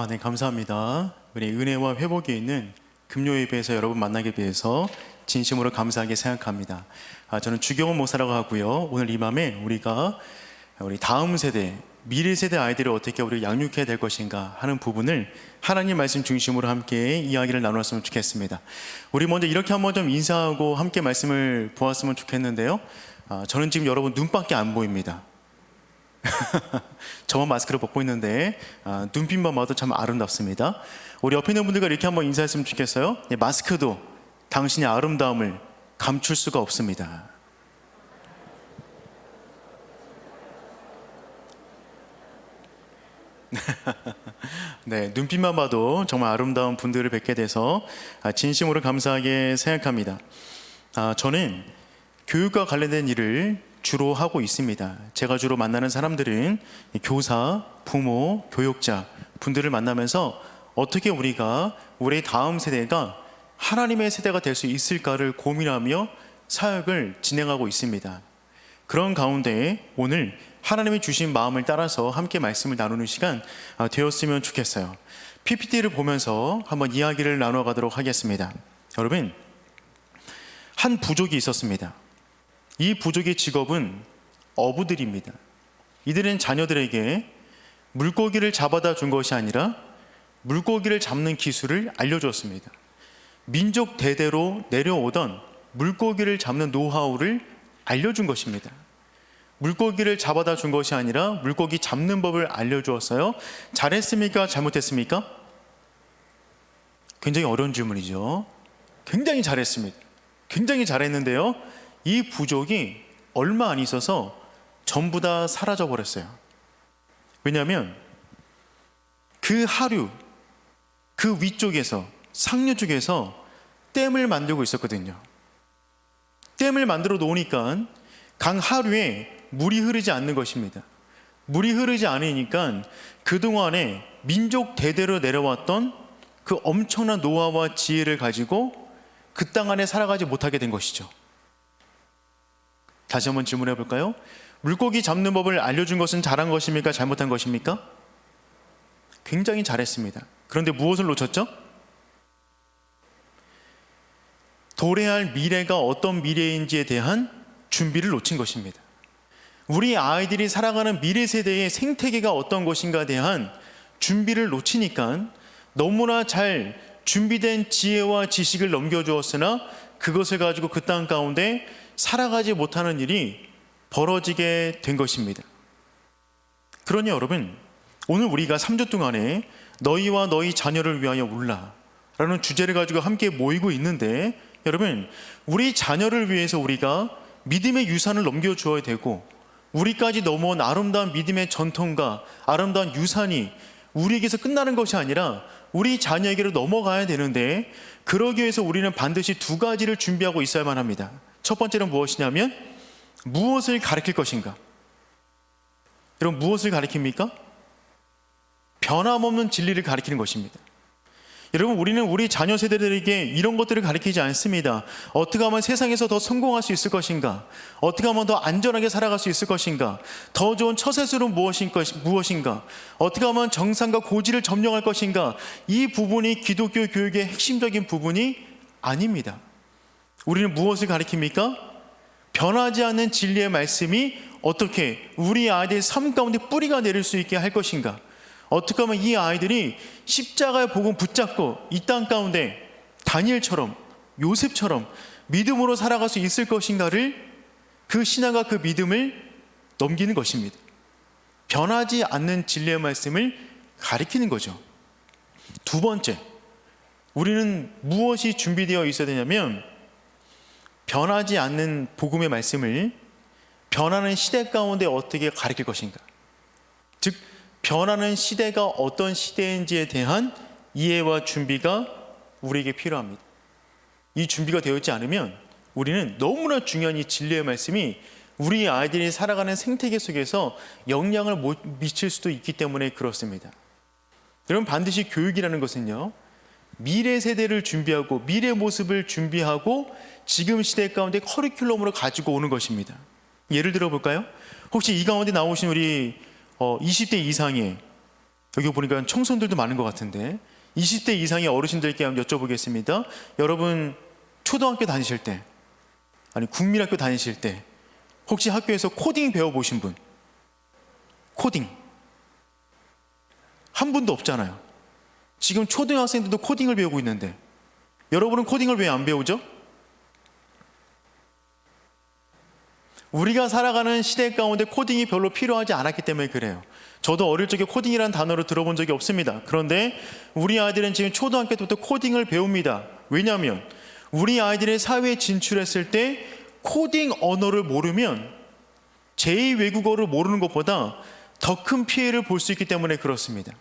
네, 감사합니다. 우리 은혜와 회복이 있는 금요 예배에서 여러분 만나게 돼서 진심으로 감사하게 생각합니다. 저는 주경원 목사라고 하고요. 오늘 이 밤에 우리가 우리 다음 세대, 미래 세대 아이들을 어떻게 우리가 양육해야 될 것인가 하는 부분을 하나님 말씀 중심으로 함께 이야기를 나눴으면 좋겠습니다. 우리 먼저 이렇게 한번 좀 인사하고 함께 말씀을 보았으면 좋겠는데요. 저는 지금 여러분 눈밖에 안 보입니다. 저만 마스크를 벗고 있는데 눈빛만 봐도 참 아름답습니다. 우리 옆에 있는 분들과 이렇게 한번 인사했으면 좋겠어요. 마스크도 당신의 아름다움을 감출 수가 없습니다. 네, 눈빛만 봐도 정말 아름다운 분들을 뵙게 돼서 진심으로 감사하게 생각합니다. 저는 교육과 관련된 일을 주로 하고 있습니다. 제가 주로 만나는 사람들은 교사, 부모, 교육자 분들을 만나면서 어떻게 우리가 우리 다음 세대가 하나님의 세대가 될 수 있을까를 고민하며 사역을 진행하고 있습니다. 그런 가운데 오늘 하나님이 주신 마음을 따라서 함께 말씀을 나누는 시간 되었으면 좋겠어요. PPT를 보면서 한번 이야기를 나눠가도록 하겠습니다. 여러분, 한 부족이 있었습니다. 이 부족의 직업은 어부들입니다. 이들은 자녀들에게 물고기를 잡아다 준 것이 아니라 물고기를 잡는 기술을 알려주었습니다. 민족 대대로 내려오던 물고기를 잡는 노하우를 알려준 것입니다. 물고기를 잡아다 준 것이 아니라 물고기 잡는 법을 알려주었어요. 잘했습니까? 잘못했습니까? 굉장히 어려운 질문이죠. 굉장히 잘했습니다. 굉장히 잘했는데요, 이 부족이 얼마 안 있어서 전부 다 사라져 버렸어요. 왜냐하면 그 하류, 그 위쪽에서, 상류 쪽에서 댐을 만들고 있었거든요. 댐을 만들어 놓으니까 강 하류에 물이 흐르지 않는 것입니다. 물이 흐르지 않으니까 그동안에 민족 대대로 내려왔던 그 엄청난 노하우와 지혜를 가지고 그 땅 안에 살아가지 못하게 된 것이죠. 다시 한번 질문해 볼까요? 물고기 잡는 법을 알려준 것은 잘한 것입니까? 잘못한 것입니까? 굉장히 잘했습니다. 그런데 무엇을 놓쳤죠? 도래할 미래가 어떤 미래인지에 대한 준비를 놓친 것입니다. 우리 아이들이 살아가는 미래 세대의 생태계가 어떤 것인가에 대한 준비를 놓치니까 너무나 잘 준비된 지혜와 지식을 넘겨주었으나 그것을 가지고 그 땅 가운데 살아가지 못하는 일이 벌어지게 된 것입니다. 그러니 여러분, 오늘 우리가 3주 동안에 너희와 너희 자녀를 위하여 울라 라는 주제를 가지고 함께 모이고 있는데, 여러분, 우리 자녀를 위해서 우리가 믿음의 유산을 넘겨주어야 되고, 우리까지 넘어온 아름다운 믿음의 전통과 아름다운 유산이 우리에게서 끝나는 것이 아니라 우리 자녀에게로 넘어가야 되는데, 그러기 위해서 우리는 반드시 두 가지를 준비하고 있어야만 합니다. 첫 번째는 무엇이냐면 무엇을 가르칠 것인가. 여러분, 무엇을 가르칩니까? 변함없는 진리를 가르치는 것입니다. 여러분, 우리는 우리 자녀 세대들에게 이런 것들을 가르치지 않습니다. 어떻게 하면 세상에서 더 성공할 수 있을 것인가, 어떻게 하면 더 안전하게 살아갈 수 있을 것인가, 더 좋은 처세술은 무엇인가, 어떻게 하면 정상과 고지를 점령할 것인가. 이 부분이 기독교 교육의 핵심적인 부분이 아닙니다. 우리는 무엇을 가르칩니까? 변하지 않는 진리의 말씀이 어떻게 우리 아이들의 삶 가운데 뿌리가 내릴 수 있게 할 것인가, 어떻게 하면 이 아이들이 십자가의 복음 붙잡고 이 땅 가운데 다니엘처럼, 요셉처럼 믿음으로 살아갈 수 있을 것인가를, 그 신앙과 그 믿음을 넘기는 것입니다. 변하지 않는 진리의 말씀을 가리키는 거죠. 두 번째, 우리는 무엇이 준비되어 있어야 되냐면 변하지 않는 복음의 말씀을 변하는 시대 가운데 어떻게 가리킬 것인가, 즉 변하는 시대가 어떤 시대인지에 대한 이해와 준비가 우리에게 필요합니다. 이 준비가 되어 있지 않으면 우리는 너무나 중요한 이 진리의 말씀이 우리 아이들이 살아가는 생태계 속에서 영향을 못 미칠 수도 있기 때문에 그렇습니다. 여러분, 반드시 교육이라는 것은요, 미래 세대를 준비하고 미래 모습을 준비하고 지금 시대 가운데 커리큘럼으로 가지고 오는 것입니다. 예를 들어 볼까요? 혹시 이 가운데 나오신 우리 20대 이상의 여기 보니까 청소년들도 많은 것 같은데 20대 이상의 어르신들께 한번 여쭤보겠습니다. 여러분 초등학교 다니실 때, 아니 국민학교 다니실 때 혹시 학교에서 코딩 배워보신 분? 코딩 한 분도 없잖아요. 지금 초등학생들도 코딩을 배우고 있는데 여러분은 코딩을 왜 안 배우죠? 우리가 살아가는 시대 가운데 코딩이 별로 필요하지 않았기 때문에 그래요. 저도 어릴 적에 코딩이라는 단어를 들어본 적이 없습니다. 그런데 우리 아이들은 지금 초등학교 때부터 코딩을 배웁니다. 왜냐하면 우리 아이들이 사회에 진출했을 때 코딩 언어를 모르면 제2외국어를 모르는 것보다 더 큰 피해를 볼 수 있기 때문에 그렇습니다.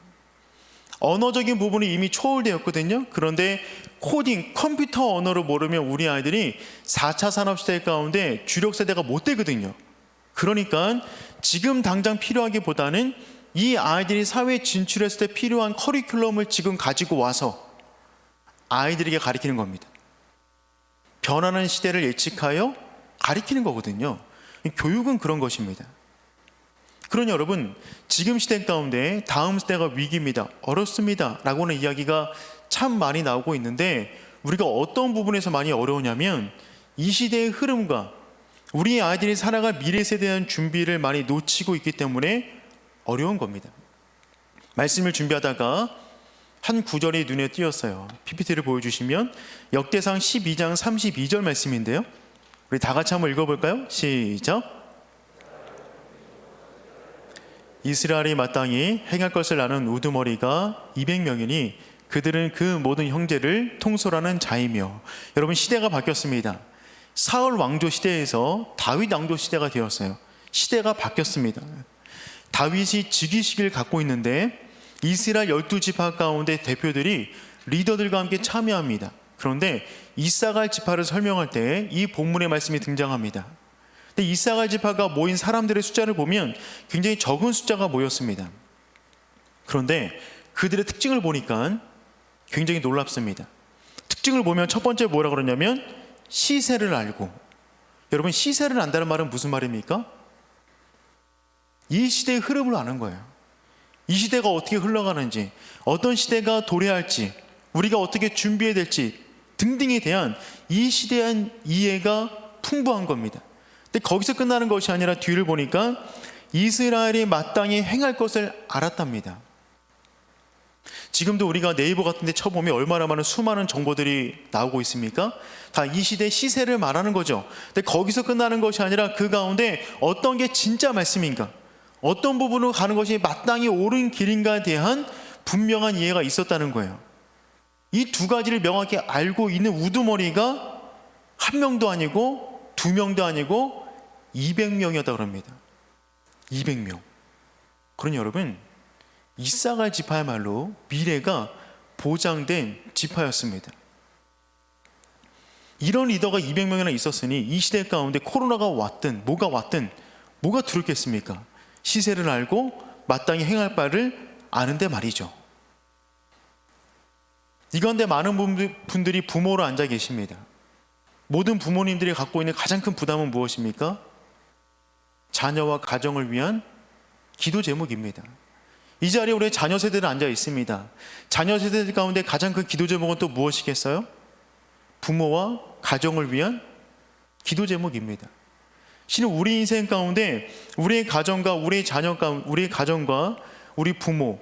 언어적인 부분이 이미 초월되었거든요. 그런데 코딩, 컴퓨터 언어를 모르면 우리 아이들이 4차 산업시대 가운데 주력 세대가 못 되거든요. 그러니까 지금 당장 필요하기보다는 이 아이들이 사회에 진출했을 때 필요한 커리큘럼을 지금 가지고 와서 아이들에게 가르치는 겁니다. 변하는 시대를 예측하여 가르치는 거거든요. 교육은 그런 것입니다. 그러니 여러분, 지금 시대 가운데 다음 시대가 위기입니다, 어렵습니다 라고는 이야기가 참 많이 나오고 있는데 우리가 어떤 부분에서 많이 어려우냐면 이 시대의 흐름과 우리 아이들이 살아갈 미래 세대에 대한 준비를 많이 놓치고 있기 때문에 어려운 겁니다. 말씀을 준비하다가 한 구절이 눈에 띄었어요. PPT를 보여주시면 역대상 12장 32절 말씀인데요, 우리 다 같이 한번 읽어볼까요? 시작. 이스라엘이 마땅히 행할 것을 아는 우두머리가 200명이니 그들은 그 모든 형제를 통솔하는 자이며. 여러분, 시대가 바뀌었습니다. 사울 왕조 시대에서 다윗 왕조 시대가 되었어요. 시대가 바뀌었습니다. 다윗이 즉위식을 갖고 있는데 이스라엘 12지파 가운데 대표들이 리더들과 함께 참여합니다. 그런데 이사갈 지파를 설명할 때 이 본문의 말씀이 등장합니다. 근데 이사갈 지파가 모인 사람들의 숫자를 보면 굉장히 적은 숫자가 모였습니다. 그런데 그들의 특징을 보니까 굉장히 놀랍습니다. 특징을 보면 첫 번째 뭐라고 그러냐면 시세를 알고. 여러분, 시세를 안다는 말은 무슨 말입니까? 이 시대의 흐름을 아는 거예요. 이 시대가 어떻게 흘러가는지, 어떤 시대가 도래할지, 우리가 어떻게 준비해야 될지 등등에 대한 이 시대에 대한 이해가 풍부한 겁니다. 근데 거기서 끝나는 것이 아니라 뒤를 보니까 이스라엘이 마땅히 행할 것을 알았답니다. 지금도 우리가 네이버 같은 데 쳐보면 얼마나 많은 수많은 정보들이 나오고 있습니까? 다 이 시대의 시세를 말하는 거죠. 근데 거기서 끝나는 것이 아니라 그 가운데 어떤 게 진짜 말씀인가, 어떤 부분으로 가는 것이 마땅히 옳은 길인가에 대한 분명한 이해가 있었다는 거예요. 이 두 가지를 명확히 알고 있는 우두머리가 한 명도 아니고 두 명도 아니고 200명이었다고 합니다. 200명. 그러니 여러분, 이사갈 지파야말로 미래가 보장된 지파였습니다. 이런 리더가 200명이나 있었으니 이 시대 가운데 코로나가 왔든 뭐가 두렵겠습니까? 시세를 알고 마땅히 행할 바를 아는데 말이죠. 이 가운데 많은 분들이 부모로 앉아 계십니다. 모든 부모님들이 갖고 있는 가장 큰 부담은 무엇입니까? 자녀와 가정을 위한 기도 제목입니다. 이 자리에 우리 자녀 세대는 앉아 있습니다. 자녀 세대들 가운데 가장 큰 기도 제목은 또 무엇이겠어요? 부모와 가정을 위한 기도 제목입니다. 실은 우리 인생 가운데 우리의 가정과 우리의 가정과 우리 부모,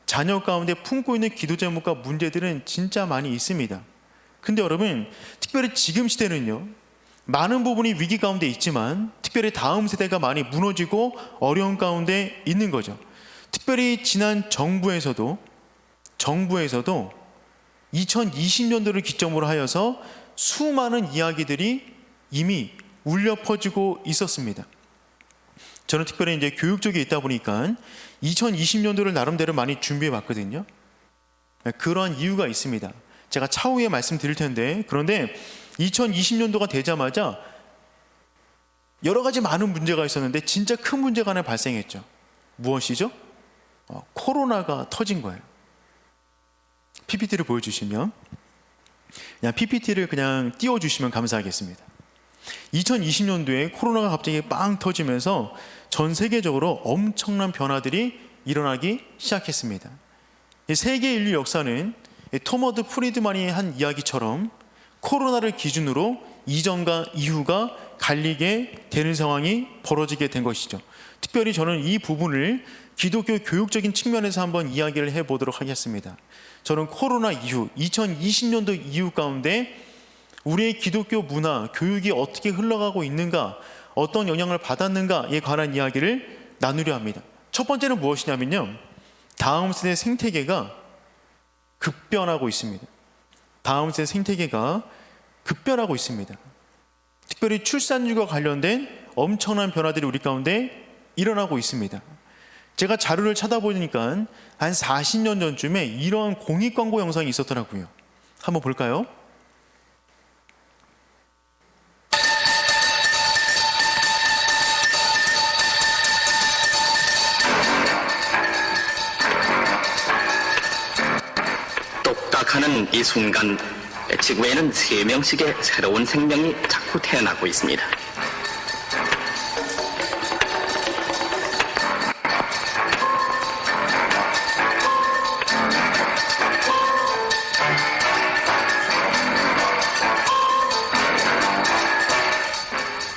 자녀 가운데 품고 있는 기도 제목과 문제들은 진짜 많이 있습니다. 근데 여러분, 특별히 지금 시대는요, 많은 부분이 위기 가운데 있지만 특별히 다음 세대가 많이 무너지고 어려운 가운데 있는 거죠. 특별히 지난 정부에서도 2020년도를 기점으로 하여서 수많은 이야기들이 이미 울려 퍼지고 있었습니다. 저는 특별히 이제 교육 쪽에 있다 보니까 2020년도를 나름대로 많이 준비해 봤거든요. 그러한 이유가 있습니다. 제가 차후에 말씀드릴 텐데, 그런데 2020년도가 되자마자 여러 가지 많은 문제가 있었는데 진짜 큰 문제가 하나 발생했죠. 무엇이죠? 코로나가 터진 거예요. PPT를 보여주시면, 그냥 PPT를 그냥 띄워주시면 감사하겠습니다. 2020년도에 코로나가 갑자기 빵 터지면서 전 세계적으로 엄청난 변화들이 일어나기 시작했습니다. 이 세계 인류 역사는 토머드 프리드만이 한 이야기처럼 코로나를 기준으로 이전과 이후가 갈리게 되는 상황이 벌어지게 된 것이죠. 특별히 저는 이 부분을 기독교 교육적인 측면에서 한번 이야기를 해보도록 하겠습니다. 저는 코로나 이후 2020년도 이후 가운데 우리의 기독교 문화, 교육이 어떻게 흘러가고 있는가, 어떤 영향을 받았는가에 관한 이야기를 나누려 합니다. 첫 번째는 무엇이냐면요, 다음 세대 생태계가 급변하고 있습니다. 다음 세대 생태계가 급변하고 있습니다. 특별히 출산율과 관련된 엄청난 변화들이 우리 가운데 일어나고 있습니다. 제가 자료를 찾아보니까 한 40년 전쯤에 이러한 공익 광고 영상이 있었더라고요. 한번 볼까요? 똑딱하는 이 순간 지구에는 3명씩의 새로운 생명이 자꾸 태어나고 있습니다.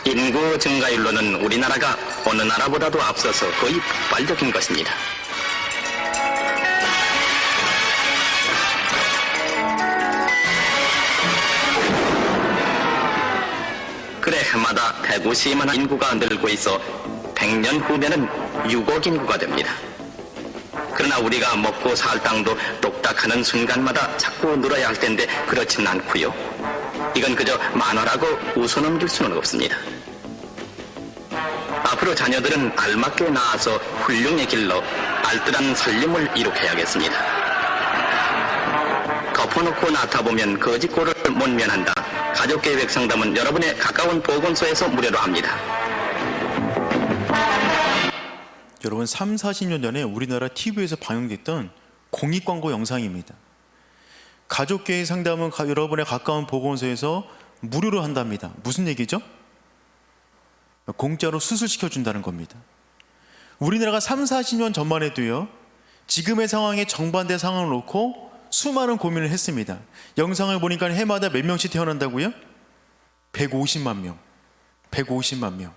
인구 증가율로는 우리나라가 어느 나라보다도 앞서서 거의 폭발적인 것입니다. 그래 해마다 150만 인구가 늘고 있어 100년 후면은 6억 인구가 됩니다. 그러나 우리가 먹고 살 땅도 똑딱하는 순간마다 자꾸 늘어야 할 텐데 그렇진 않고요. 이건 그저 만화라고 웃어넘길 수는 없습니다. 앞으로 자녀들은 알맞게 낳아서 훌륭의 길로 알뜰한 살림을 이룩해야겠습니다. 덮어놓고 낳다보면 거짓골을 못 면한다. 가족계획 상담은 여러분의 가까운 보건소에서 무료로 합니다. 여러분, 3, 40년 전에 우리나라 TV에서 방영됐던 공익광고 영상입니다. 가족계획 상담은 여러분의 가까운 보건소에서 무료로 한답니다. 무슨 얘기죠? 공짜로 수술시켜준다는 겁니다. 우리나라가 3, 40년 전만 해도요, 지금의 상황에 정반대 상황을 놓고 수많은 고민을 했습니다. 영상을 보니까 해마다 몇 명씩 태어난다고요? 150만 명. 150만 명.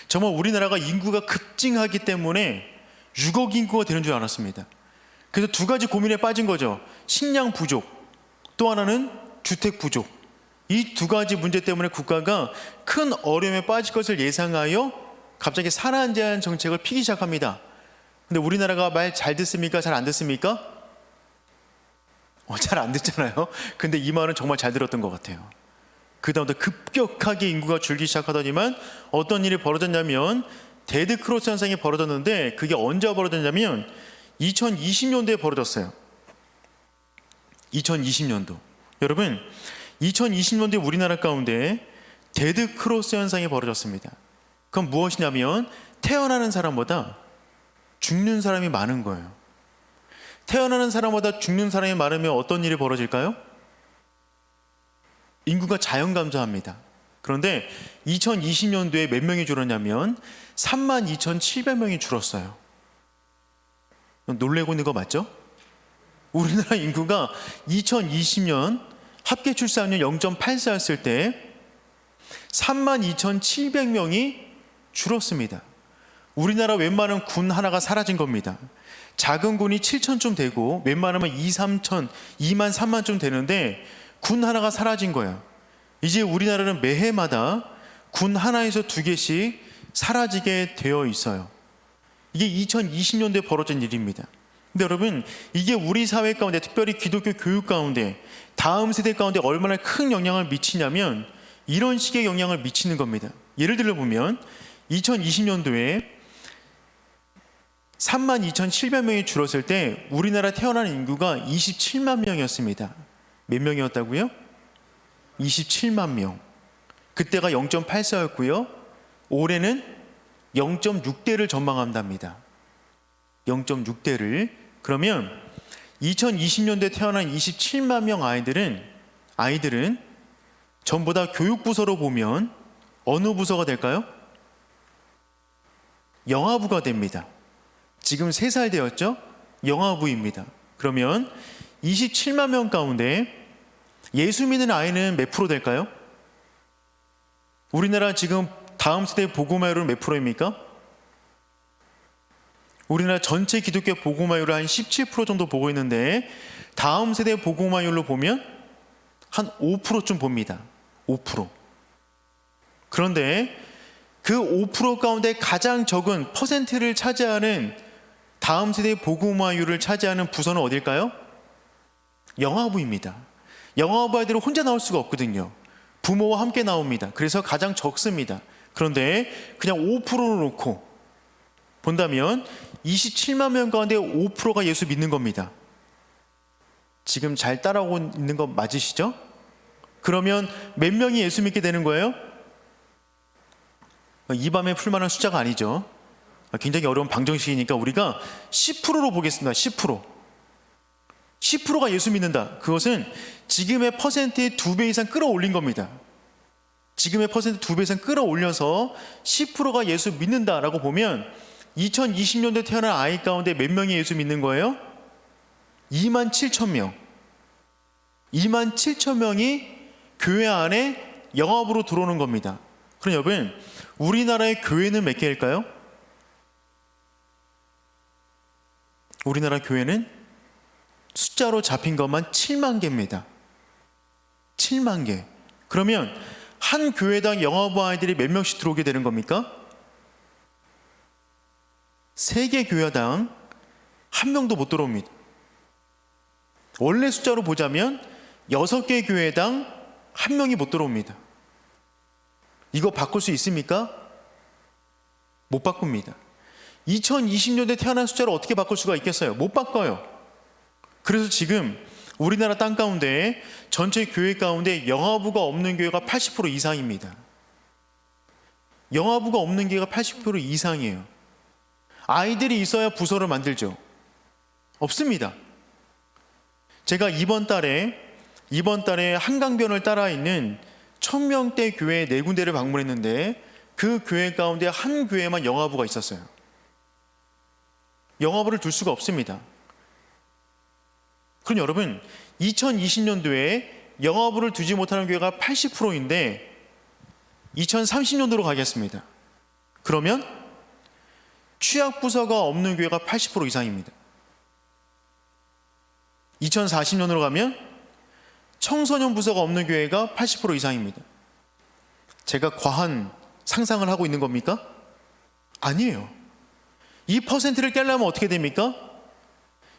정말 우리나라가 인구가 급증하기 때문에 6억 인구가 되는 줄 알았습니다. 그래서 두 가지 고민에 빠진 거죠. 식량 부족, 또 하나는 주택 부족. 이 두 가지 문제 때문에 국가가 큰 어려움에 빠질 것을 예상하여 갑자기 살아난 제한 정책을 피기 시작합니다. 근데 우리나라가 말 잘 듣습니까? 잘 안 듣습니까? 잘 안 듣잖아요. 근데 이 말은 정말 잘 들었던 것 같아요. 그 다음부터 급격하게 인구가 줄기 시작하더니만 어떤 일이 벌어졌냐면 데드 크로스 현상이 벌어졌는데, 그게 언제 벌어졌냐면 2020년도에 벌어졌어요. 2020년도. 여러분, 2020년도에 우리나라 가운데 데드 크로스 현상이 벌어졌습니다. 그건 무엇이냐면 태어나는 사람보다 죽는 사람이 많은 거예요. 태어나는 사람보다 죽는 사람이 많으면 어떤 일이 벌어질까요? 인구가 자연 감소합니다. 그런데 2020년도에 몇 명이 줄었냐면 32,700명이 줄었어요. 놀래고 있는 거 맞죠? 우리나라 인구가 2020년 합계 출산율 0.84였을 때 32,700명이 줄었습니다. 우리나라 웬만한 군 하나가 사라진 겁니다. 작은 군이 7,000좀 되고 웬만하면 2, 3천, 2만, 3만쯤 되는데 군 하나가 사라진 거예요. 이제 우리나라는 매해마다 군 하나에서 2개씩 사라지게 되어 있어요. 이게 2020년도에 벌어진 일입니다. 근데 여러분, 이게 우리 사회 가운데, 특별히 기독교 교육 가운데, 다음 세대 가운데 얼마나 큰 영향을 미치냐면 이런 식의 영향을 미치는 겁니다. 예를 들어 보면 2020년도에 32,700명이 줄었을 때 우리나라 태어난 인구가 27만 명이었습니다. 몇 명이었다고요? 27만 명. 그때가 0.84였고요. 올해는 0.6대를 전망한답니다. 0.6대를. 그러면 2020년도에 태어난 27만 명 아이들은 전부 다 교육부서로 보면 어느 부서가 될까요? 영아부가 됩니다. 지금 3살 되었죠? 영아부입니다. 그러면 27만 명 가운데 예수 믿는 아이는 몇 프로 될까요? 우리나라 지금 다음 세대 복음화율은 몇 프로입니까? 우리나라 전체 기독교 복음화율을 한 17% 정도 보고 있는데 다음 세대 복음화율로 보면 한 5%쯤 봅니다. 5%. 그런데 그 5% 가운데 가장 적은 퍼센트를 차지하는 다음 세대 복음화율을 차지하는 부서는 어딜까요? 영아부입니다. 영아부 아이들은 혼자 나올 수가 없거든요. 부모와 함께 나옵니다. 그래서 가장 적습니다. 그런데 그냥 5%로 놓고 본다면 27만 명 가운데 5%가 예수 믿는 겁니다. 지금 잘 따라오고 있는 거 맞으시죠? 그러면 몇 명이 예수 믿게 되는 거예요? 이 밤에 풀만한 숫자가 아니죠. 굉장히 어려운 방정식이니까 우리가 10%로 보겠습니다. 10%. 10%가 예수 믿는다. 그것은 지금의 퍼센트의 2배 이상 끌어올린 겁니다. 지금의 퍼센트 2배 이상 끌어올려서 10%가 예수 믿는다라고 보면 2020년도에 태어난 아이 가운데 몇 명이 예수 믿는 거예요? 2만 7천 명. 2만 7천 명이 교회 안에 영업으로 들어오는 겁니다. 그럼 여러분, 우리나라의 교회는 몇 개일까요? 우리나라 교회는 숫자로 잡힌 것만 7만 개입니다. 7만 개. 그러면 한 교회당 영어부 아이들이 몇 명씩 들어오게 되는 겁니까? 3개 교회당 1명도 못 들어옵니다. 원래 숫자로 보자면 6개 교회당 1명이 못 들어옵니다. 이거 바꿀 수 있습니까? 못 바꿉니다. 2020년도에 태어난 숫자를 어떻게 바꿀 수가 있겠어요? 못 바꿔요. 그래서 지금 우리나라 땅 가운데 전체 교회 가운데 영아부가 없는 교회가 80% 이상입니다. 영아부가 없는 교회가 80% 이상이에요. 아이들이 있어야 부서를 만들죠. 없습니다. 제가 이번 달에 한강변을 따라 있는 1000명대 교회 4군데를 방문했는데 그 교회 가운데 한 교회만 영아부가 있었어요. 영아부를 둘 수가 없습니다. 그럼 여러분, 2020년도에 영아부를 두지 못하는 교회가 80%인데 2030년도로 가겠습니다. 그러면 취약부서가 없는 교회가 80% 이상입니다. 2040년으로 가면 청소년 부서가 없는 교회가 80% 이상입니다. 제가 과한 상상을 하고 있는 겁니까? 아니에요. 이 퍼센트를 깨려면 어떻게 됩니까?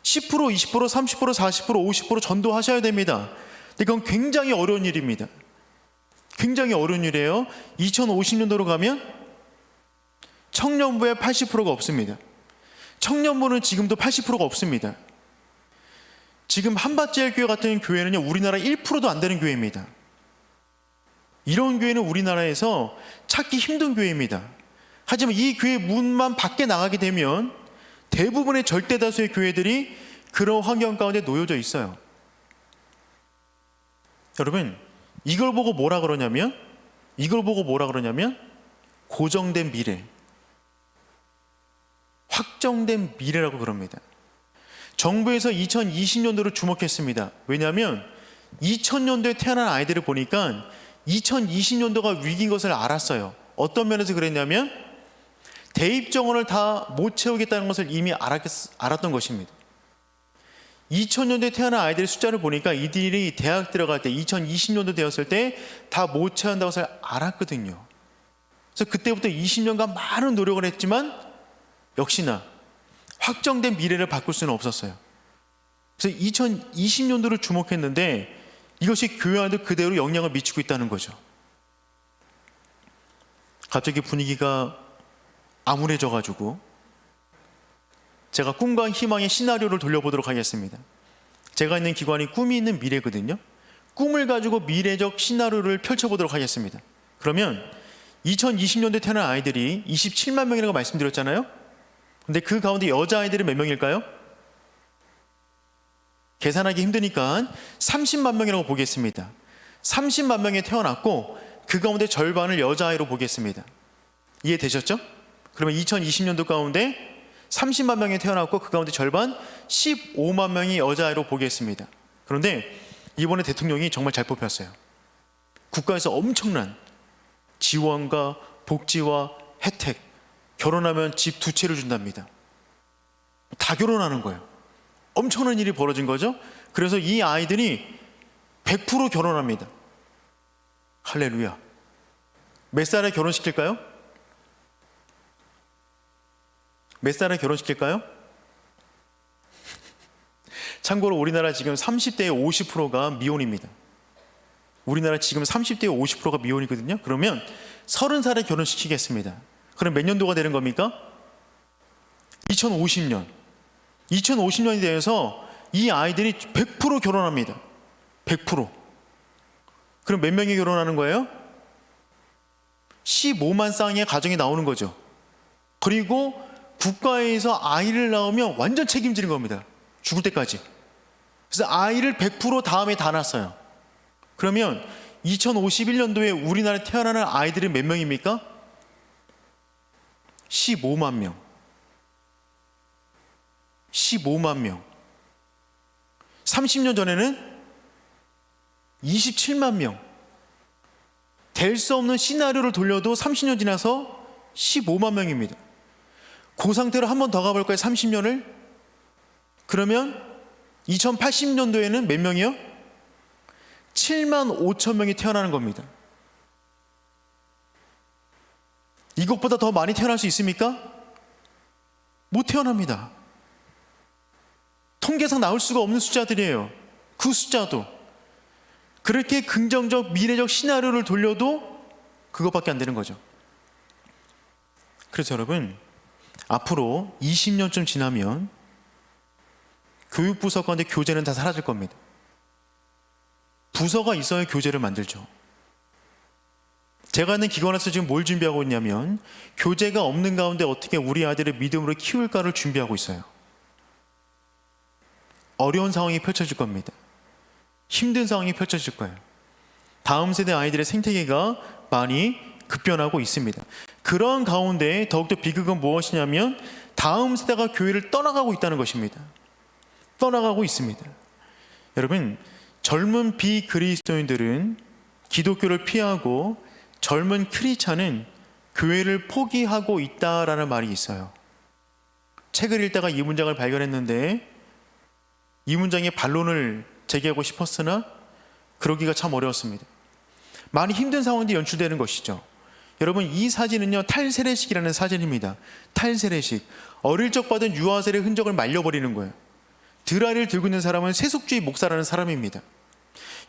10%, 20%, 30%, 40%, 50% 전도하셔야 됩니다. 이건 굉장히 어려운 일입니다. 굉장히 어려운 일이에요. 2050년도로 가면 청년부에 80%가 없습니다. 청년부는 지금도 80%가 없습니다. 지금 한밭제일교회 같은 교회는요, 우리나라 1%도 안 되는 교회입니다. 이런 교회는 우리나라에서 찾기 힘든 교회입니다. 하지만 이 교회 문만 밖에 나가게 되면 대부분의 절대 다수의 교회들이 그런 환경 가운데 놓여져 있어요. 여러분, 이걸 보고 뭐라 그러냐면 고정된 미래, 확정된 미래라고 그럽니다. 정부에서 2020년도를 주목했습니다. 왜냐하면 2000년도에 태어난 아이들을 보니까 2020년도가 위기인 것을 알았어요. 어떤 면에서 그랬냐면 대입 정원을 다 못 채우겠다는 것을 이미 알았던 것입니다. 2000년도에 태어난 아이들의 숫자를 보니까 이들이 대학 들어갈 때 2020년도 되었을 때 다 못 채운다는 것을 알았거든요. 그래서 그때부터 20년간 많은 노력을 했지만 역시나 확정된 미래를 바꿀 수는 없었어요. 그래서 2020년도를 주목했는데 이것이 교회와도 그대로 영향을 미치고 있다는 거죠. 갑자기 분위기가 암울해져가지고 제가 꿈과 희망의 시나리오를 돌려보도록 하겠습니다. 제가 있는 기관이 꿈이 있는 미래거든요. 꿈을 가지고 미래적 시나리오를 펼쳐보도록 하겠습니다. 그러면 2020년도에 태어난 아이들이 27만 명이라고 말씀드렸잖아요. 근데 그 가운데 여자아이들은 몇 명일까요? 계산하기 힘드니까 30만 명이라고 보겠습니다. 30만 명이 태어났고 그 가운데 절반을 여자아이로 보겠습니다. 이해되셨죠? 그러면 2020년도 가운데 30만 명이 태어났고 그 가운데 절반 15만 명이 여자아이로 보겠습니다. 그런데 이번에 대통령이 정말 잘 뽑혔어요. 국가에서 엄청난 지원과 복지와 혜택, 결혼하면 집 2채를 준답니다. 다 결혼하는 거예요. 엄청난 일이 벌어진 거죠. 그래서 이 아이들이 100% 결혼합니다. 할렐루야. 몇 살에 결혼시킬까요? 몇 살에 결혼시킬까요? 참고로 우리나라 지금 30대의 50%가 미혼입니다. 우리나라 지금 30대의 50%가 미혼이거든요. 그러면 30살에 결혼시키겠습니다. 그럼 몇 년도가 되는 겁니까? 2050년. 2050년이 되어서 이 아이들이 100% 결혼합니다. 100%. 그럼 몇 명이 결혼하는 거예요? 15만 쌍의 가정이 나오는 거죠. 그리고 국가에서 아이를 낳으면 완전 책임지는 겁니다. 죽을 때까지. 그래서 아이를 100% 다음에 다 낳았어요. 그러면 2051년도에 우리나라에 태어나는 아이들은 몇 명입니까? 15만 명. 15만 명. 30년 전에는 27만 명. 될 수 없는 시나리오를 돌려도 30년 지나서 15만 명입니다. 그 상태로 한 번 더 가볼까요? 30년을? 그러면 2080년도에는 몇 명이요? 7만 5천 명이 태어나는 겁니다. 이것보다 더 많이 태어날 수 있습니까? 못 태어납니다. 통계상 나올 수가 없는 숫자들이에요. 그 숫자도. 그렇게 긍정적 미래적 시나리오를 돌려도 그것밖에 안 되는 거죠. 그래서 여러분, 앞으로 20년쯤 지나면 교육부서 가운데 교재는 다 사라질 겁니다. 부서가 있어야 교재를 만들죠. 제가 있는 기관에서 지금 뭘 준비하고 있냐면 교재가 없는 가운데 어떻게 우리 아이들을 믿음으로 키울까를 준비하고 있어요. 어려운 상황이 펼쳐질 겁니다. 힘든 상황이 펼쳐질 거예요. 다음 세대 아이들의 생태계가 많이 급변하고 있습니다. 그런 가운데 더욱더 비극은 무엇이냐면 다음 세대가 교회를 떠나가고 있다는 것입니다. 떠나가고 있습니다. 여러분, 젊은 비그리스도인들은 기독교를 피하고 젊은 크리스찬은 교회를 포기하고 있다라는 말이 있어요. 책을 읽다가 이 문장을 발견했는데 이 문장의 반론을 제기하고 싶었으나 그러기가 참 어려웠습니다. 많이 힘든 상황이 연출되는 것이죠. 여러분, 이 사진은요, 탈세례식이라는 사진입니다. 탈세례식. 어릴 적 받은 유아세례 흔적을 말려버리는 거예요. 드라이를 들고 있는 사람은 세속주의 목사라는 사람입니다.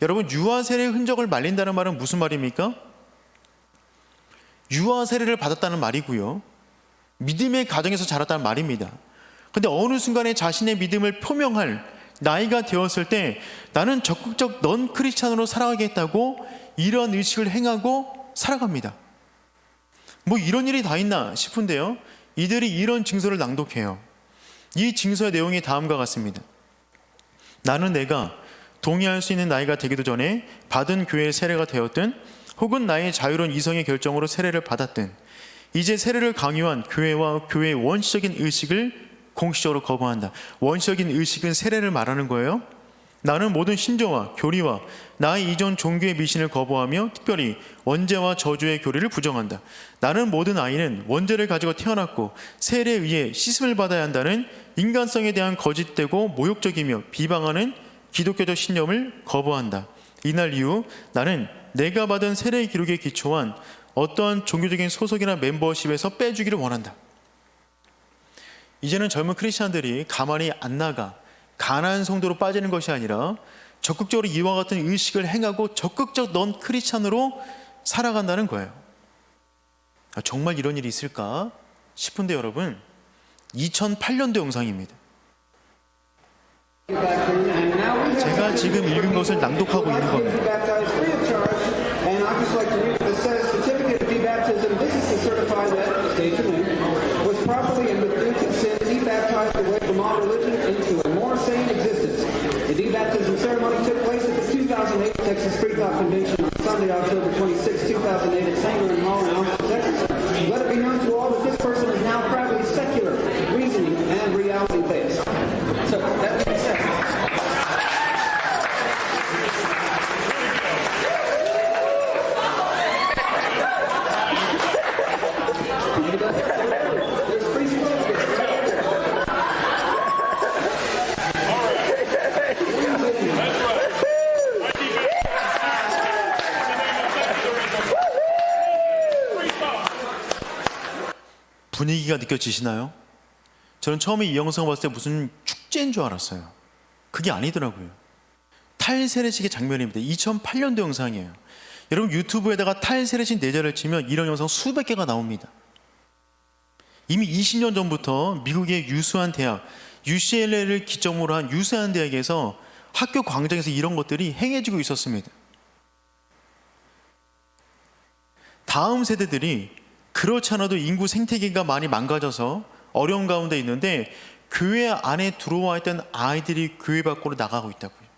여러분, 유아세례 흔적을 말린다는 말은 무슨 말입니까? 유아세례를 받았다는 말이고요, 믿음의 가정에서 자랐다는 말입니다. 근데 어느 순간에 자신의 믿음을 표명할 나이가 되었을 때 나는 적극적 넌 크리스찬으로 살아가겠다고 이런 의식을 행하고 살아갑니다. 뭐 이런 일이 다 있나 싶은데요, 이들이 이런 증서를 낭독해요. 이 증서의 내용이 다음과 같습니다. 나는 내가 동의할 수 있는 나이가 되기도 전에 받은 교회의 세례가 되었든 혹은 나의 자유로운 이성의 결정으로 세례를 받았든 이제 세례를 강요한 교회와 교회의 원시적인 의식을 공식적으로 거부한다. 원시적인 의식은 세례를 말하는 거예요. 나는 모든 신조와 교리와 나의 이전 종교의 미신을 거부하며 특별히 원죄와 저주의 교리를 부정한다. 나는 모든 아이는 원죄를 가지고 태어났고 세례에 의해 씻음을 받아야 한다는 인간성에 대한 거짓되고 모욕적이며 비방하는 기독교적 신념을 거부한다. 이날 이후 나는 내가 받은 세례의 기록에 기초한 어떠한 종교적인 소속이나 멤버십에서 빼주기를 원한다. 이제는 젊은 크리스찬들이 가만히 안 나가 가난한 성도로 빠지는 것이 아니라 적극적으로 이와 같은 의식을 행하고 적극적 넌 크리스찬으로 살아간다는 거예요. 정말 이런 일이 있을까 싶은데 여러분, 2008년도 영상입니다. 제가 지금 읽은 것을 낭독하고 있는 겁니다. The debaptism ceremony took place at the 2008 Texas Free Thought Convention on Sunday, October 26, 2008 at Sanger and Hall in Austin, Texas. Let it be known to all that this person is now proudly secular, reasoning, 위기가 느껴지시나요? 저는 처음에 이 영상 봤을 때 무슨 축제인 줄 알았어요. 그게 아니더라고요. 탈세례식의 장면입니다. 2008년도 영상이에요. 여러분 유튜브에다가 탈세례식 내자를 치면 이런 영상 수백 개가 나옵니다. 이미 20년 전부터 미국의 유수한 대학 UCLA를 기점으로 한 유수한 대학에서 학교 광장에서 이런 것들이 행해지고 있었습니다. 다음 세대들이 그렇지 않아도 인구 생태계가 많이 망가져서 어려운 가운데 있는데 교회 안에 들어와 있던 아이들이 교회 밖으로 나가고 있다고요.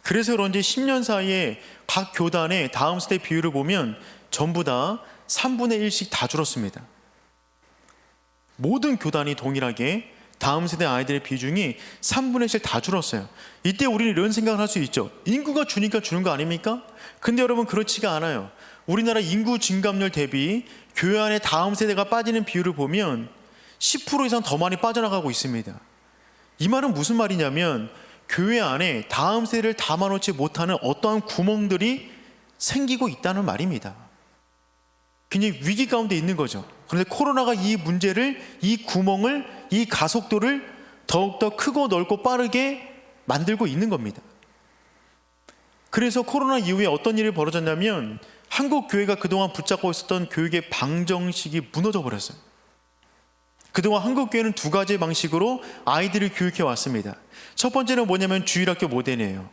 그래서 그런지 10년 사이에 각 교단의 다음 세대 비율을 보면 전부 다 3분의 1씩 다 줄었습니다. 모든 교단이 동일하게 다음 세대 아이들의 비중이 3분의 1씩 다 줄었어요. 이때 우리는 이런 생각을 할 수 있죠. 인구가 주니까 주는 거 아닙니까? 근데 여러분 그렇지가 않아요. 우리나라 인구 증감률 대비 교회 안에 다음 세대가 빠지는 비율을 보면 10% 이상 더 많이 빠져나가고 있습니다. 이 말은 무슨 말이냐면 교회 안에 다음 세대를 담아놓지 못하는 어떠한 구멍들이 생기고 있다는 말입니다. 굉장히 위기 가운데 있는 거죠. 그런데 코로나가 이 문제를, 이 구멍을, 이 가속도를 더욱더 크고 넓고 빠르게 만들고 있는 겁니다. 그래서 코로나 이후에 어떤 일이 벌어졌냐면 한국 교회가 그동안 붙잡고 있었던 교육의 방정식이 무너져 버렸어요. 그동안 한국 교회는 두 가지 방식으로 아이들을 교육해 왔습니다. 첫 번째는 뭐냐면 주일학교 모델이에요.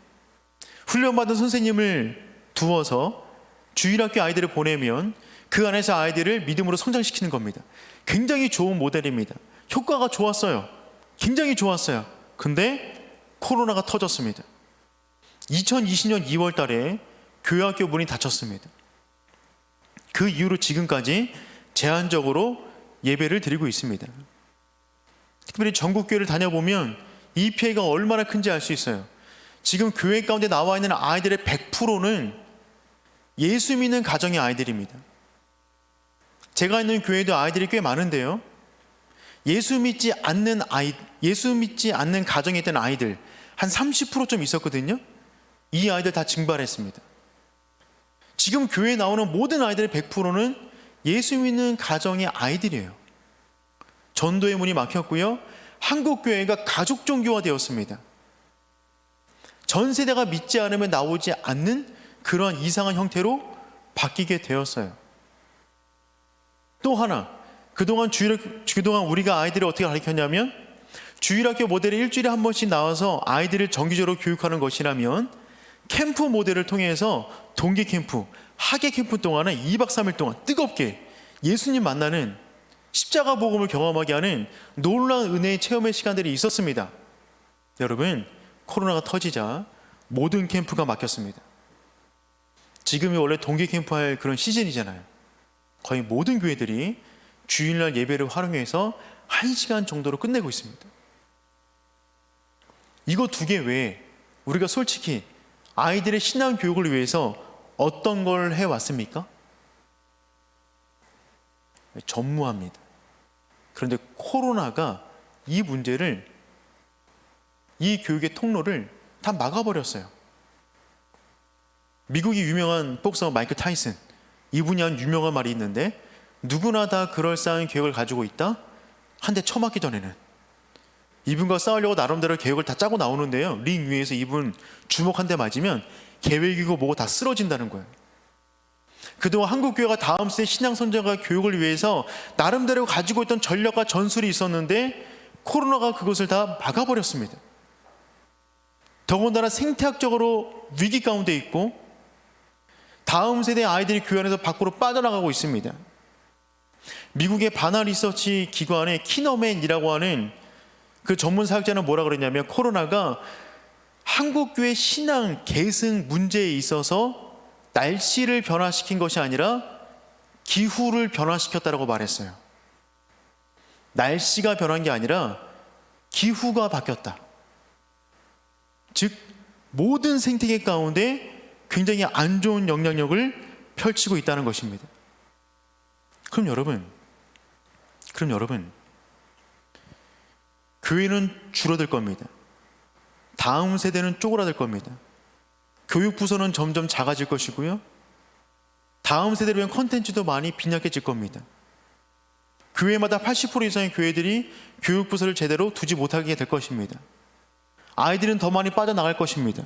훈련받은 선생님을 두어서 주일학교 아이들을 보내면 그 안에서 아이들을 믿음으로 성장시키는 겁니다. 굉장히 좋은 모델입니다. 효과가 좋았어요. 굉장히 좋았어요. 근데 코로나가 터졌습니다. 2020년 2월 달에 교회학교 문이 닫혔습니다. 그 이후로 지금까지 제한적으로 예배를 드리고 있습니다. 특별히 전국교회를 다녀보면 이 피해가 얼마나 큰지 알 수 있어요. 지금 교회 가운데 나와 있는 아이들의 100%는 예수 믿는 가정의 아이들입니다. 제가 있는 교회도 아이들이 꽤 많은데요. 예수 믿지 않는 가정에 있던 아이들 한 30% 좀 있었거든요. 이 아이들 다 증발했습니다. 지금 교회에 나오는 모든 아이들의 100%는 예수 믿는 가정의 아이들이에요. 전도의 문이 막혔고요. 한국 교회가 가족 종교화 되었습니다. 전 세대가 믿지 않으면 나오지 않는 그러한 이상한 형태로 바뀌게 되었어요. 또 하나, 그동안 우리가 아이들을 어떻게 가르쳤냐면 주일학교 모델이 일주일에 한 번씩 나와서 아이들을 정기적으로 교육하는 것이라면 캠프 모델을 통해서 동기 캠프, 학예 캠프 동안에 2박 3일 동안 뜨겁게 예수님 만나는 십자가 복음을 경험하게 하는 놀라운 은혜의 체험의 시간들이 있었습니다. 여러분, 코로나가 터지자 모든 캠프가 막혔습니다. 지금이 원래 동기 캠프 할 그런 시즌이잖아요. 거의 모든 교회들이 주일날 예배를 활용해서 1시간 정도로 끝내고 있습니다. 이거 두 개 외에 우리가 솔직히 아이들의 신앙 교육을 위해서 어떤 걸 해왔습니까? 전무합니다. 그런데 코로나가 이 문제를, 이 교육의 통로를 다 막아버렸어요. 미국의 유명한 복서 마이크 타이슨, 이분이 한 유명한 말이 있는데 누구나 다 그럴싸한 계획을 가지고 있다? 한 대 쳐맞기 전에는. 이분과 싸우려고 나름대로 계획을 다 짜고 나오는데요. 링 위에서 이분 주먹 한 대 맞으면 계획이고 뭐고 다 쓰러진다는 거예요. 그동안 한국교회가 다음 세대 신앙 선정과 교육을 위해서 나름대로 가지고 있던 전략과 전술이 있었는데 코로나가 그것을 다 막아버렸습니다. 더군다나 생태학적으로 위기 가운데 있고 다음 세대 아이들이 교회 안에서 밖으로 빠져나가고 있습니다. 미국의 바나 리서치 기관의 키너맨이라고 하는 그 전문 사역자는 뭐라 그랬냐면 코로나가 한국교회 신앙 계승 문제에 있어서 날씨를 변화시킨 것이 아니라 기후를 변화시켰다고 말했어요. 날씨가 변한 게 아니라 기후가 바뀌었다. 즉 모든 생태계 가운데 굉장히 안 좋은 영향력을 펼치고 있다는 것입니다. 그럼 여러분 교회는 줄어들 겁니다. 다음 세대는 쪼그라들 겁니다. 교육부서는 점점 작아질 것이고요. 다음 세대를 위한 콘텐츠도 많이 빈약해질 겁니다. 교회마다 80% 이상의 교회들이 교육부서를 제대로 두지 못하게 될 것입니다. 아이들은 더 많이 빠져나갈 것입니다.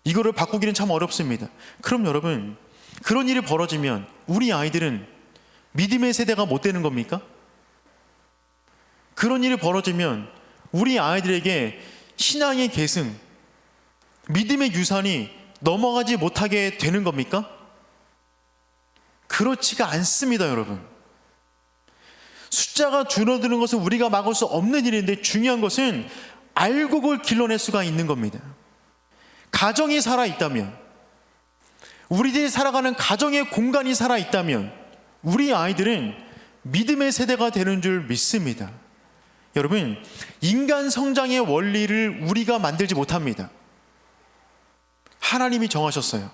이거를 바꾸기는 참 어렵습니다. 그럼 여러분, 그런 일이 벌어지면 우리 아이들은 믿음의 세대가 못 되는 겁니까? 그런 일이 벌어지면 우리 아이들에게 신앙의 계승, 믿음의 유산이 넘어가지 못하게 되는 겁니까? 그렇지가 않습니다, 여러분. 숫자가 줄어드는 것은 우리가 막을 수 없는 일인데 중요한 것은 알고 그걸 길러낼 수가 있는 겁니다. 가정이 살아있다면, 우리들이 살아가는 가정의 공간이 살아있다면 우리 아이들은 믿음의 세대가 되는 줄 믿습니다. 여러분, 인간 성장의 원리를 우리가 만들지 못합니다. 하나님이 정하셨어요.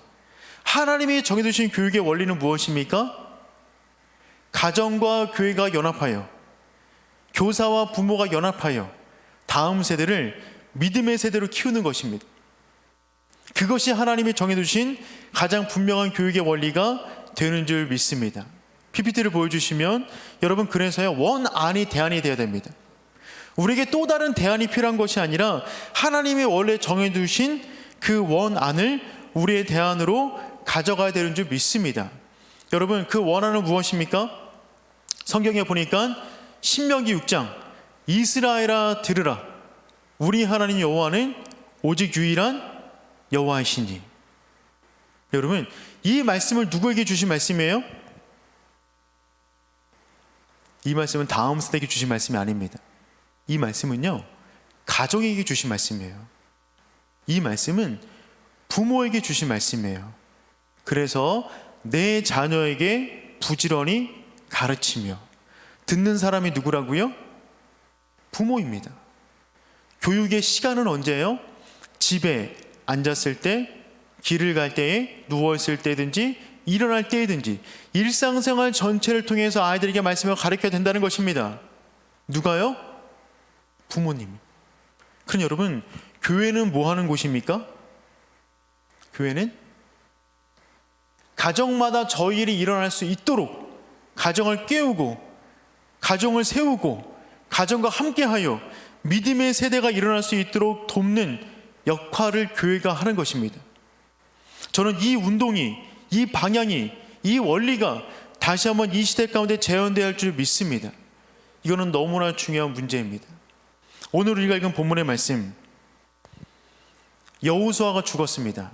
하나님이 정해두신 교육의 원리는 무엇입니까? 가정과 교회가 연합하여, 교사와 부모가 연합하여 다음 세대를 믿음의 세대로 키우는 것입니다. 그것이 하나님이 정해두신 가장 분명한 교육의 원리가 되는 줄 믿습니다. PPT를 보여주시면, 여러분, 그래서요, 원안이 대안이 되어야 됩니다. 우리에게 또 다른 대안이 필요한 것이 아니라 하나님이 원래 정해두신 그 원안을 우리의 대안으로 가져가야 되는 줄 믿습니다. 여러분, 그 원안은 무엇입니까? 성경에 보니까 신명기 6장, 이스라엘아 들으라, 우리 하나님 여호와는 오직 유일한 여호와이시니. 여러분, 이 말씀을 누구에게 주신 말씀이에요? 이 말씀은 다음 세대에게 주신 말씀이 아닙니다. 이 말씀은요, 가정에게 주신 말씀이에요. 이 말씀은 부모에게 주신 말씀이에요. 그래서 내 자녀에게 부지런히 가르치며, 듣는 사람이 누구라고요? 부모입니다. 교육의 시간은 언제예요? 집에 앉았을 때, 길을 갈 때에, 누워있을 때든지 일어날 때든지 일상생활 전체를 통해서 아이들에게 말씀을 가르쳐야 된다는 것입니다. 누가요? 부모님이. 그럼 여러분, 교회는 뭐 하는 곳입니까? 교회는 가정마다 저 일이 일어날 수 있도록 가정을 깨우고, 가정을 세우고, 가정과 함께하여 믿음의 세대가 일어날 수 있도록 돕는 역할을 교회가 하는 것입니다. 저는 이 운동이, 이 방향이, 이 원리가 다시 한번 이 시대 가운데 재현되어야 할 줄 믿습니다. 이거는 너무나 중요한 문제입니다. 오늘 우리가 읽은 본문의 말씀, 여호수아가 죽었습니다.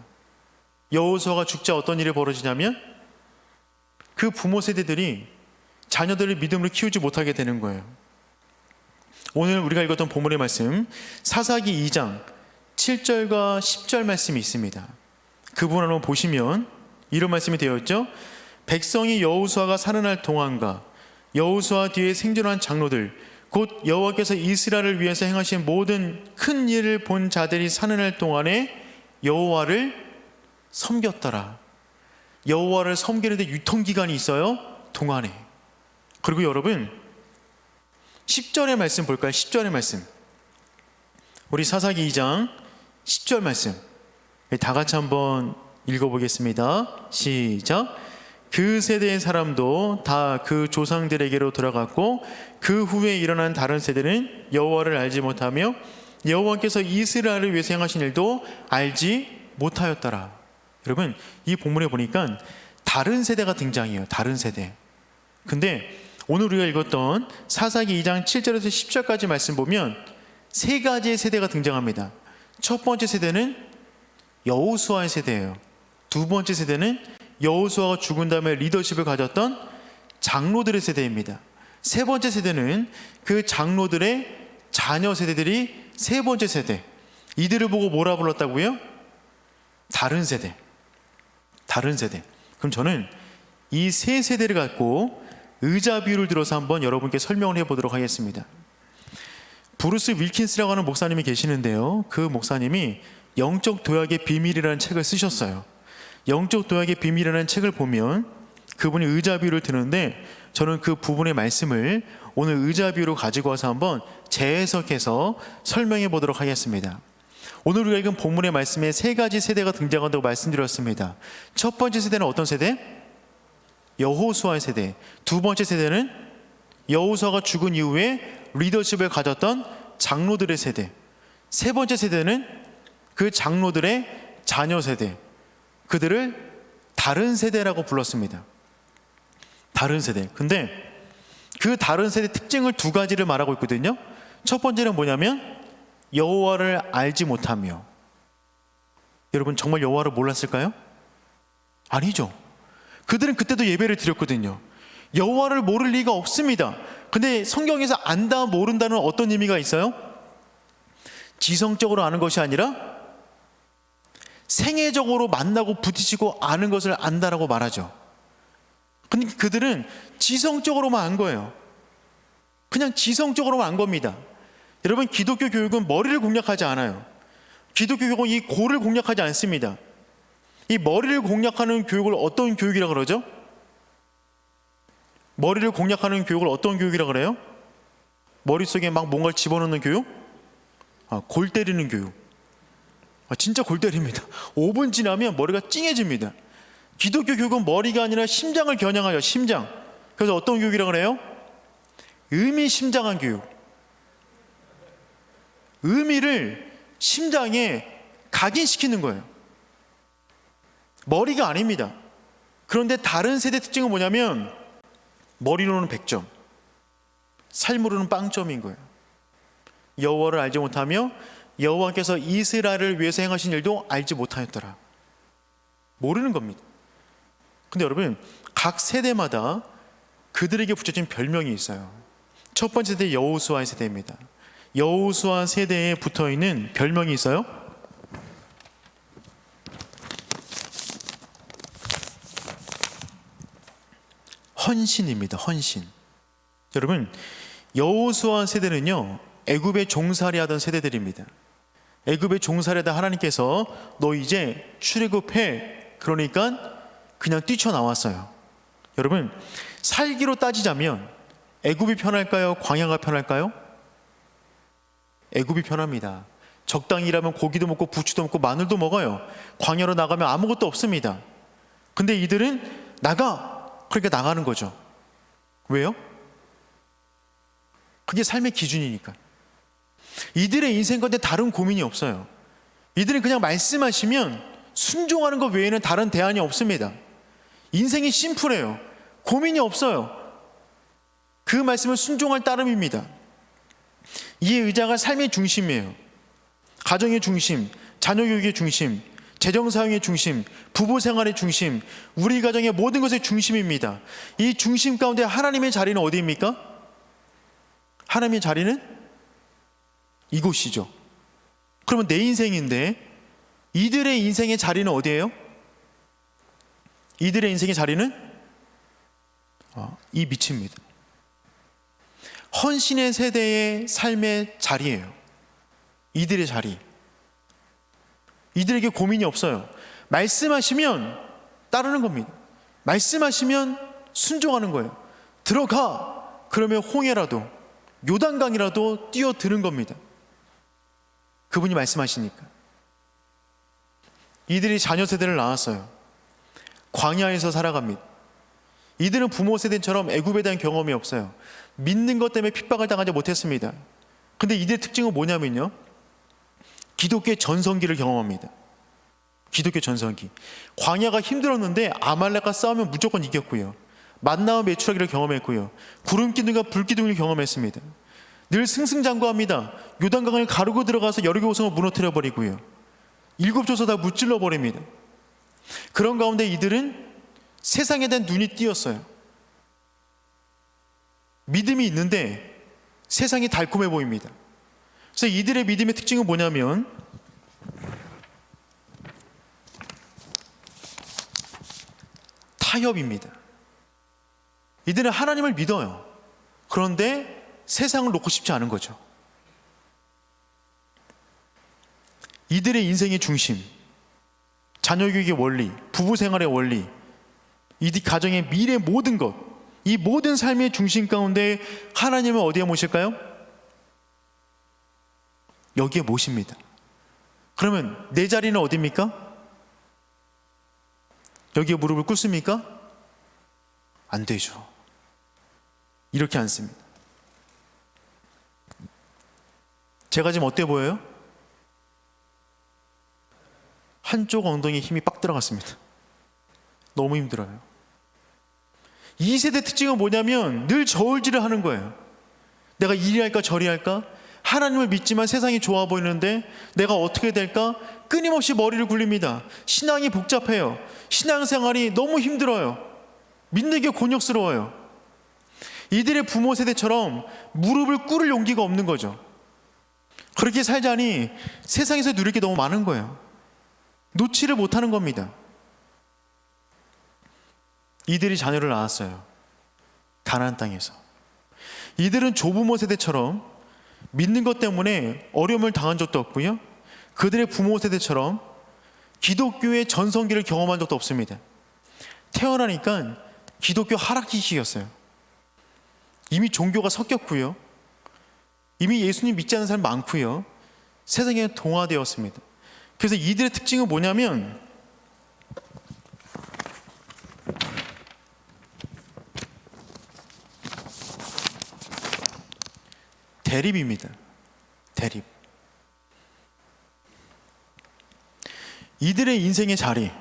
여호수아가 죽자 어떤 일이 벌어지냐면 그 부모 세대들이 자녀들을 믿음으로 키우지 못하게 되는 거예요. 오늘 우리가 읽었던 본문의 말씀, 사사기 2장 7절과 10절 말씀이 있습니다. 그 부분 한번 보시면 이런 말씀이 되어 있죠. 백성이 여호수아가 살아날 동안과 여호수아 뒤에 생존한 장로들, 곧 여호와께서 이스라엘을 위해서 행하신 모든 큰 일을 본 자들이 살아날 동안에 여호와를 섬겼더라. 여호와를 섬기는데 유통기간이 있어요. 동안에. 그리고 여러분, 10절의 말씀 볼까요? 10절의 말씀, 우리 사사기 2장 10절 말씀 다 같이 한번 읽어보겠습니다. 시작. 그 세대의 사람도 다 그 조상들에게로 돌아갔고 그 후에 일어난 다른 세대는 여호와를 알지 못하며 여호와께서 이스라엘을 위해서 행하신 일도 알지 못하였더라. 여러분, 이 본문에 보니까 다른 세대가 등장해요. 다른 세대. 근데 오늘 우리가 읽었던 사사기 2장 7절에서 10절까지 말씀 보면 세 가지의 세대가 등장합니다. 첫 번째 세대는 여호수아의 세대예요. 두 번째 세대는 여호수아가 죽은 다음에 리더십을 가졌던 장로들의 세대입니다. 세 번째 세대는 그 장로들의 자녀 세대들이 세 번째 세대. 이들을 보고 뭐라 불렀다고요? 다른 세대. 다른 세대. 그럼 저는 이 세 세대를 갖고 의자 비유를 들어서 한번 여러분께 설명을 해보도록 하겠습니다. 브루스 윌킨스라고 하는 목사님이 계시는데요, 그 목사님이 영적 도약의 비밀이라는 책을 쓰셨어요. 영적 도약의 비밀이라는 책을 보면 그분이 의자 비유를 드는데, 저는 그 부분의 말씀을 오늘 의자 비유로 가지고 와서 한번 재해석해서 설명해 보도록 하겠습니다. 오늘 우리가 읽은 본문의 말씀에 세 가지 세대가 등장한다고 말씀드렸습니다. 첫 번째 세대는 어떤 세대? 여호수아의 세대. 두 번째 세대는 여호수아가 죽은 이후에 리더십을 가졌던 장로들의 세대. 세 번째 세대는 그 장로들의 자녀 세대. 그들을 다른 세대라고 불렀습니다. 다른 세대. 근데 그 다른 세대 특징을 두 가지를 말하고 있거든요. 첫 번째는 뭐냐면 여호와를 알지 못하며. 여러분 정말 여호와를 몰랐을까요? 아니죠. 그들은 그때도 예배를 드렸거든요. 여호와를 모를 리가 없습니다. 근데 성경에서 안다 모른다는 어떤 의미가 있어요? 지성적으로 아는 것이 아니라 생애적으로 만나고 부딪히고 아는 것을 안다라고 말하죠. 근데 그들은 지성적으로만 안 거예요. 그냥 지성적으로만 안 겁니다. 여러분 기독교 교육은 머리를 공략하지 않아요. 기독교 교육은 이 골을 공략하지 않습니다. 이 머리를 공략하는 교육을 어떤 교육이라고 그러죠? 머리를 공략하는 교육을 어떤 교육이라고 그래요? 머릿속에 막 뭔가를 집어넣는 교육? 골 때리는 교육. 진짜 골 때립니다. 5분 지나면 머리가 찡해집니다. 기독교 교육은 머리가 아니라 심장을 겨냥하죠. 심장. 그래서 어떤 교육이라고 그래요? 의미심장한 교육. 의미를 심장에 각인시키는 거예요. 머리가 아닙니다. 그런데 다른 세대 특징은 뭐냐면 머리로는 100점, 삶으로는 빵점인 거예요. 여호와를 알지 못하며 여호와께서 이스라엘을 위해서 행하신 일도 알지 못하였더라. 모르는 겁니다. 근데 여러분 각 세대마다 그들에게 붙여진 별명이 있어요. 첫 번째 세대 여호수아의 세대입니다. 여호수아 세대에 붙어있는 별명이 있어요. 헌신입니다. 헌신. 여러분 여호수아 세대는요 애굽에 종살이하던 세대들입니다. 애굽에 종살이하다 하나님께서 너 이제 출애굽해, 그러니까 그냥 뛰쳐나왔어요. 여러분 살기로 따지자면 애굽이 편할까요? 광야가 편할까요? 애굽이 편합니다. 적당히 일하면 고기도 먹고 부추도 먹고 마늘도 먹어요. 광야로 나가면 아무것도 없습니다. 근데 이들은 나가! 그러니까 나가는 거죠. 왜요? 그게 삶의 기준이니까. 이들의 인생 가운데 다른 고민이 없어요. 이들은 그냥 말씀하시면 순종하는 것 외에는 다른 대안이 없습니다. 인생이 심플해요. 고민이 없어요. 그 말씀을 순종할 따름입니다. 이에 의자가 삶의 중심이에요. 가정의 중심, 자녀 교육의 중심, 재정 사용의 중심, 부부 생활의 중심, 우리 가정의 모든 것의 중심입니다. 이 중심 가운데 하나님의 자리는 어디입니까? 하나님의 자리는 이곳이죠. 그러면 내 인생인데 이들의 인생의 자리는 어디예요? 이들의 인생의 자리는 이 밑입니다. 헌신의 세대의 삶의 자리예요. 이들의 자리. 이들에게 고민이 없어요. 말씀하시면 따르는 겁니다. 말씀하시면 순종하는 거예요. 들어가! 그러면 홍해라도 요단강이라도 뛰어드는 겁니다. 그분이 말씀하시니까. 이들이 자녀 세대를 낳았어요. 광야에서 살아갑니다. 이들은 부모 세대처럼 애굽에 대한 경험이 없어요. 믿는 것 때문에 핍박을 당하지 못했습니다. 근데 이들의 특징은 뭐냐면요, 기독교의 전성기를 경험합니다. 기독교 전성기. 광야가 힘들었는데 아말렉과 싸우면 무조건 이겼고요. 만나와 메추라기를 경험했고요. 구름 기둥과 불 기둥을 경험했습니다. 늘 승승장구합니다. 요단강을 가르고 들어가서 여리고 성을 무너뜨려 버리고요. 7조서 다 무찔러 버립니다. 그런 가운데 이들은 세상에 대한 눈이 띄었어요. 믿음이 있는데 세상이 달콤해 보입니다. 그래서 이들의 믿음의 특징은 뭐냐면 타협입니다. 이들은 하나님을 믿어요. 그런데 세상을 놓고 싶지 않은 거죠. 이들의 인생의 중심, 자녀교육의 원리, 부부생활의 원리, 이 가정의 미래 모든 것, 이 모든 삶의 중심 가운데 하나님을 어디에 모실까요? 여기에 모십니다. 그러면 내 자리는 어디입니까? 여기에 무릎을 꿇습니까? 안 되죠. 이렇게 앉습니다. 제가 지금 어때 보여요? 한쪽 엉덩이에 힘이 빡 들어갔습니다. 너무 힘들어요. 이 세대 특징은 뭐냐면 늘 저울질을 하는 거예요. 내가 이리 할까 저리 할까? 하나님을 믿지만 세상이 좋아 보이는데 내가 어떻게 될까? 끊임없이 머리를 굴립니다. 신앙이 복잡해요. 신앙생활이 너무 힘들어요. 믿는 게 곤욕스러워요. 이들의 부모 세대처럼 무릎을 꿇을 용기가 없는 거죠. 그렇게 살자니 세상에서 누릴 게 너무 많은 거예요. 놓지를 못하는 겁니다. 이들이 자녀를 낳았어요. 가나안 땅에서. 이들은 조부모 세대처럼 믿는 것 때문에 어려움을 당한 적도 없고요. 그들의 부모 세대처럼 기독교의 전성기를 경험한 적도 없습니다. 태어나니까 기독교 하락기시였어요. 이미 종교가 섞였고요. 이미 예수님 믿지 않는 사람 많고요. 세상에 동화되었습니다. 그래서 이들의 특징은 뭐냐면 대립입니다. 대립. 이들의 인생의 자리,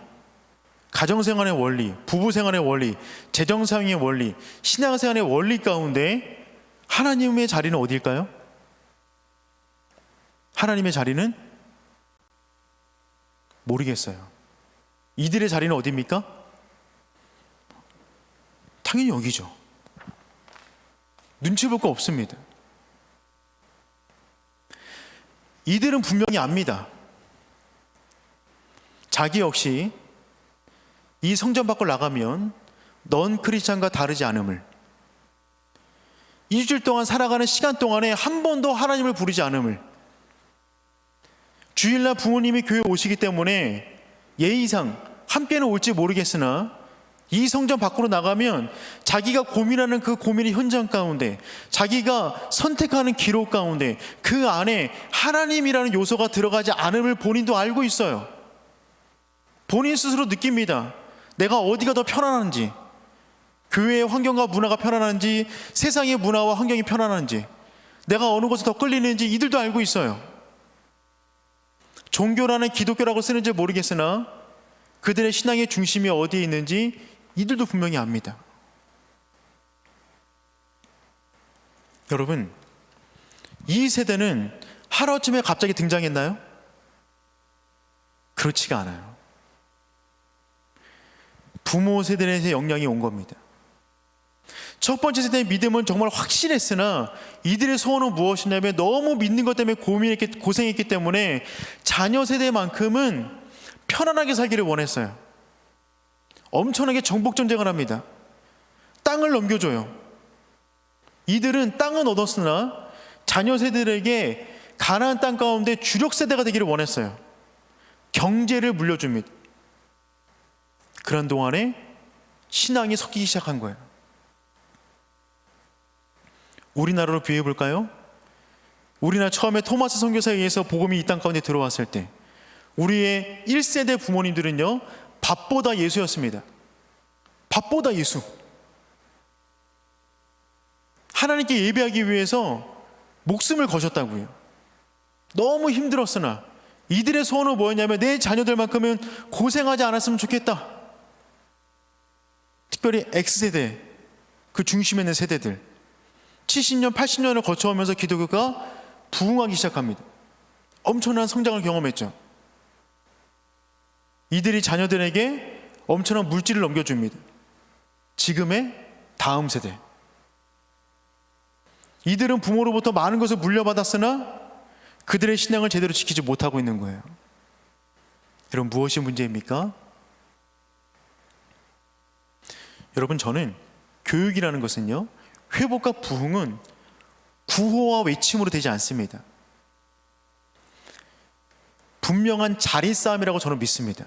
가정생활의 원리, 부부생활의 원리, 재정사용의 원리, 신앙생활의 원리 가운데 하나님의 자리는 어디일까요? 하나님의 자리는 모르겠어요. 이들의 자리는 어디입니까? 당연히 여기죠. 눈치 볼 거 없습니다. 이들은 분명히 압니다. 자기 역시 이 성전 밖을 나가면 넌 크리스찬과 다르지 않음을, 일주일 동안 살아가는 시간 동안에 한 번도 하나님을 부르지 않음을, 주일날 부모님이 교회 오시기 때문에 예의상 함께는 올지 모르겠으나 이 성전 밖으로 나가면 자기가 고민하는 그 고민의 현장 가운데, 자기가 선택하는 기록 가운데 그 안에 하나님이라는 요소가 들어가지 않음을 본인도 알고 있어요. 본인 스스로 느낍니다. 내가 어디가 더 편안한지, 교회의 환경과 문화가 편안한지, 세상의 문화와 환경이 편안한지, 내가 어느 곳에 더 끌리는지 이들도 알고 있어요. 종교라는 기독교라고 쓰는지 모르겠으나 그들의 신앙의 중심이 어디에 있는지 이들도 분명히 압니다. 여러분, 이 세대는 하루아침에 갑자기 등장했나요? 그렇지가 않아요. 부모 세대에서 영향이 온 겁니다. 첫 번째 세대의 믿음은 정말 확실했으나 이들의 소원은 무엇이냐면 너무 믿는 것 때문에 고생했기 때문에 자녀 세대만큼은 편안하게 살기를 원했어요. 엄청나게 정복 전쟁을 합니다. 땅을 넘겨줘요. 이들은 땅은 얻었으나 자녀 세대들에게 가나안 땅 가운데 주력 세대가 되기를 원했어요. 경제를 물려줍니다. 그런 동안에 신앙이 섞이기 시작한 거예요. 우리나라로 비유해 볼까요? 우리나라 처음에 토마스 선교사에 의해서 복음이 이 땅 가운데 들어왔을 때 우리의 1세대 부모님들은요, 밥보다 예수였습니다. 밥보다 예수. 하나님께 예배하기 위해서 목숨을 거셨다고요. 너무 힘들었으나 이들의 소원은 뭐였냐면 내 자녀들만큼은 고생하지 않았으면 좋겠다. 특별히 X세대, 그 중심에 있는 세대들, 70년, 80년을 거쳐오면서 기독교가 부흥하기 시작합니다. 엄청난 성장을 경험했죠. 이들이 자녀들에게 엄청난 물질을 넘겨줍니다. 지금의 다음 세대. 이들은 부모로부터 많은 것을 물려받았으나 그들의 신앙을 제대로 지키지 못하고 있는 거예요. 여러분, 무엇이 문제입니까? 여러분, 저는 교육이라는 것은요, 회복과 부흥은 구호와 외침으로 되지 않습니다. 분명한 자리싸움이라고 저는 믿습니다.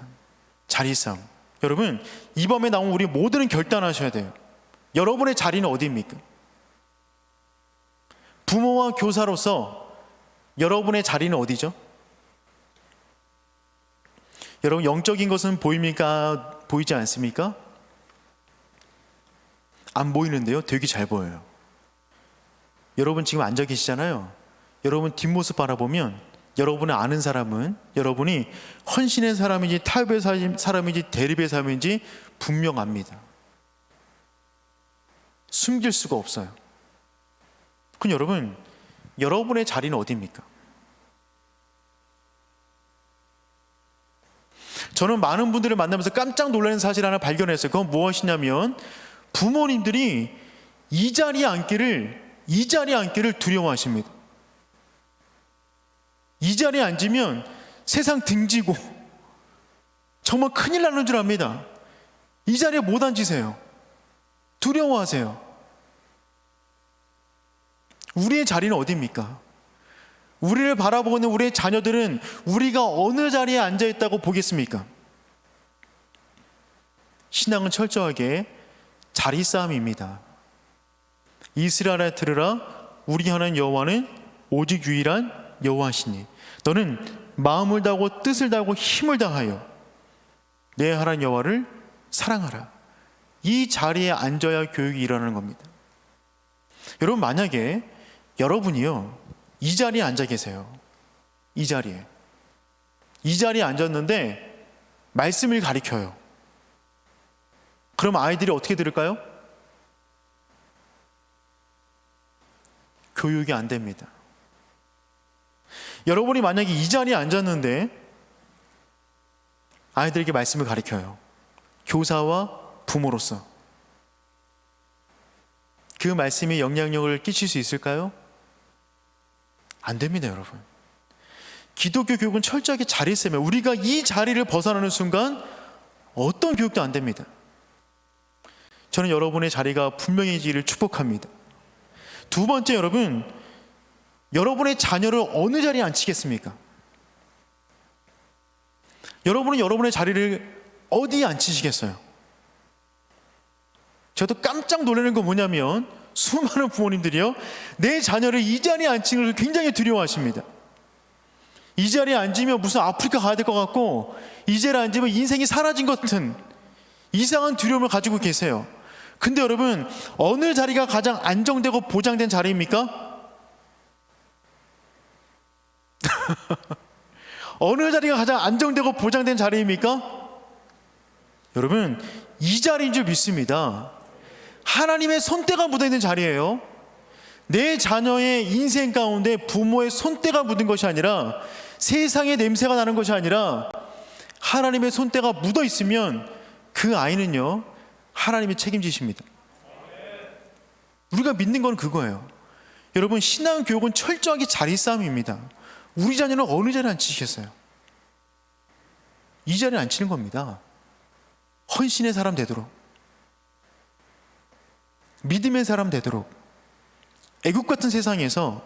자리싸움. 여러분, 이 밤에 나온 우리 모두는 결단하셔야 돼요. 여러분의 자리는 어디입니까? 부모와 교사로서 여러분의 자리는 어디죠? 여러분, 영적인 것은 보입니까? 보이지 않습니까? 안 보이는데요, 되게 잘 보여요. 여러분 지금 앉아 계시잖아요. 여러분 뒷모습 바라보면 여러분의 아는 사람은 여러분이 헌신의 사람인지 타협의 사람인지 대립의 사람인지 분명합니다. 숨길 수가 없어요. 그럼 여러분, 여러분의 자리는 어디입니까? 저는 많은 분들을 만나면서 깜짝 놀라는 사실 하나 발견했어요. 그건 무엇이냐면 부모님들이 이 자리에 앉기를 두려워하십니다. 이 자리에 앉으면 세상 등지고 정말 큰일 나는 줄 압니다. 이 자리에 못 앉으세요. 두려워하세요. 우리의 자리는 어디입니까? 우리를 바라보고 있는 우리의 자녀들은 우리가 어느 자리에 앉아 있다고 보겠습니까? 신앙은 철저하게 자리 싸움입니다. 이스라엘아 들으라, 우리 하나님 여호와는 오직 유일한 여호와시니 너는 마음을 다하고 뜻을 다하고 힘을 다하여 내 하나님 여호와를 사랑하라. 이 자리에 앉아야 교육이 일어나는 겁니다. 여러분, 만약에 여러분이요 이 자리에 앉아 계세요. 이 자리에 앉았는데 말씀을 가리켜요. 그럼 아이들이 어떻게 들을까요? 교육이 안 됩니다. 여러분이 만약에 이 자리에 앉았는데 아이들에게 말씀을 가리켜요. 교사와 부모로서 그 말씀이 영향력을 끼칠 수 있을까요? 안 됩니다, 여러분. 기독교 교육은 철저하게 자리 싸움이에요. 우리가 이 자리를 벗어나는 순간 어떤 교육도 안 됩니다. 저는 여러분의 자리가 분명해지기를 축복합니다. 두 번째, 여러분의 자녀를 어느 자리에 앉히겠습니까? 여러분은 여러분의 자리를 어디에 앉히시겠어요? 저도 깜짝 놀라는 건 뭐냐면 수많은 부모님들이요 내 자녀를 이 자리에 앉히는 걸 굉장히 두려워하십니다. 이 자리에 앉으면 무슨 아프리카 가야 될 것 같고 이 자리에 앉으면 인생이 사라진 것 같은 이상한 두려움을 가지고 계세요. 근데 여러분, 어느 자리가 가장 안정되고 보장된 자리입니까? 어느 자리가 가장 안정되고 보장된 자리입니까? 여러분, 이 자리인 줄 믿습니다. 하나님의 손때가 묻어있는 자리예요. 내 자녀의 인생 가운데 부모의 손때가 묻은 것이 아니라 세상의 냄새가 나는 것이 아니라 하나님의 손때가 묻어있으면 그 아이는요 하나님이 책임지십니다. 우리가 믿는 건 그거예요. 여러분, 신앙교육은 철저하게 자리 싸움입니다. 우리 자녀는 어느 자리에 앉히시겠어요? 이 자리에 앉히는 겁니다. 헌신의 사람 되도록, 믿음의 사람 되도록, 애국 같은 세상에서,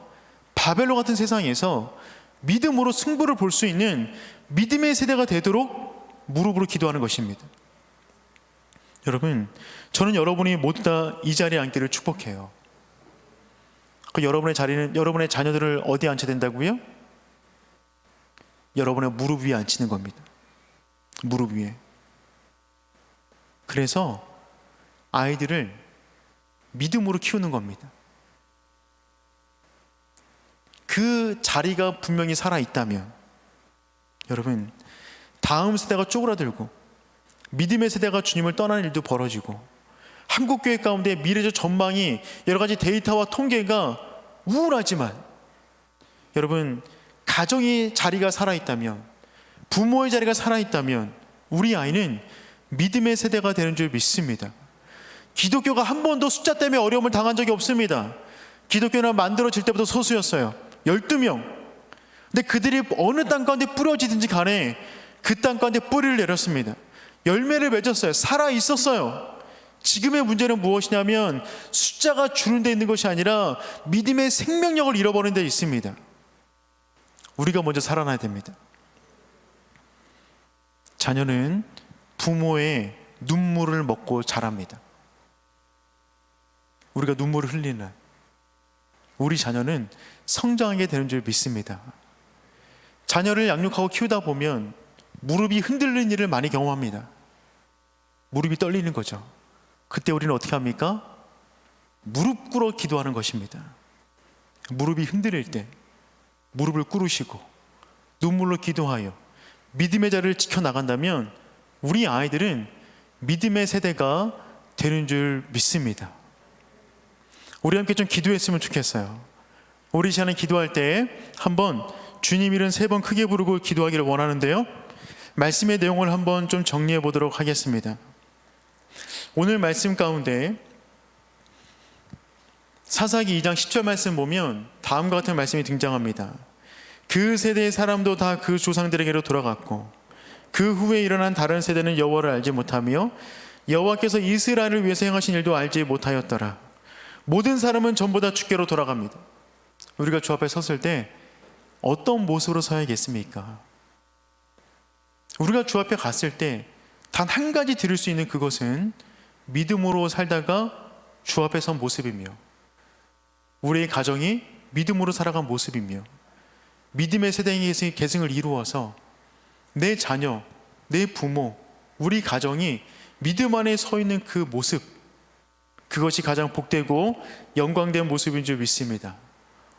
바벨론 같은 세상에서 믿음으로 승부를 볼 수 있는 믿음의 세대가 되도록 무릎으로 기도하는 것입니다. 여러분, 저는 여러분이 모두 다 이 자리에 앉기를 축복해요. 그 여러분의 자리는, 여러분의 자녀들을 어디에 앉혀야 된다고요? 여러분의 무릎 위에 앉히는 겁니다. 무릎 위에. 그래서 아이들을 믿음으로 키우는 겁니다. 그 자리가 분명히 살아있다면 여러분, 다음 세대가 쪼그라들고 믿음의 세대가 주님을 떠나는 일도 벌어지고 한국교회 가운데 미래적 전망이 여러 가지 데이터와 통계가 우울하지만 여러분, 가정의 자리가 살아있다면, 부모의 자리가 살아있다면 우리 아이는 믿음의 세대가 되는 줄 믿습니다. 기독교가 한 번도 숫자 때문에 어려움을 당한 적이 없습니다. 기독교는 만들어질 때부터 소수였어요. 12명. 근데 그들이 어느 땅 가운데 뿌려지든지 간에 그 땅 가운데 뿌리를 내렸습니다. 열매를 맺었어요. 살아 있었어요. 지금의 문제는 무엇이냐면 숫자가 주는 데 있는 것이 아니라 믿음의 생명력을 잃어버리는 데 있습니다. 우리가 먼저 살아나야 됩니다. 자녀는 부모의 눈물을 먹고 자랍니다. 우리가 눈물을 흘리는 우리 자녀는 성장하게 되는 줄 믿습니다. 자녀를 양육하고 키우다 보면 무릎이 흔들리는 일을 많이 경험합니다. 무릎이 떨리는 거죠. 그때 우리는 어떻게 합니까? 무릎 꿇어 기도하는 것입니다. 무릎이 흔들릴 때 무릎을 꿇으시고 눈물로 기도하여 믿음의 자리를 지켜나간다면 우리 아이들은 믿음의 세대가 되는 줄 믿습니다. 우리 함께 좀 기도했으면 좋겠어요. 우리 시간에 기도할 때 한번 주님 이름 3번 크게 부르고 기도하기를 원하는데요, 말씀의 내용을 한번 좀 정리해 보도록 하겠습니다. 오늘 말씀 가운데 사사기 2장 10절 말씀 보면 다음과 같은 말씀이 등장합니다. 그 세대의 사람도 다 그 조상들에게로 돌아갔고 그 후에 일어난 다른 세대는 여호와를 알지 못하며 여호와께서 이스라엘을 위해서 행하신 일도 알지 못하였더라. 모든 사람은 전부 다 주께로 돌아갑니다. 우리가 주 앞에 섰을 때 어떤 모습으로 서야겠습니까? 우리가 주 앞에 갔을 때 단 한 가지 들을 수 있는 그것은 믿음으로 살다가 주 앞에 선 모습이며 우리의 가정이 믿음으로 살아간 모습이며 믿음의 세대의 계승을 이루어서 내 자녀, 내 부모, 우리 가정이 믿음 안에 서 있는 그 모습, 그것이 가장 복되고 영광된 모습인 줄 믿습니다.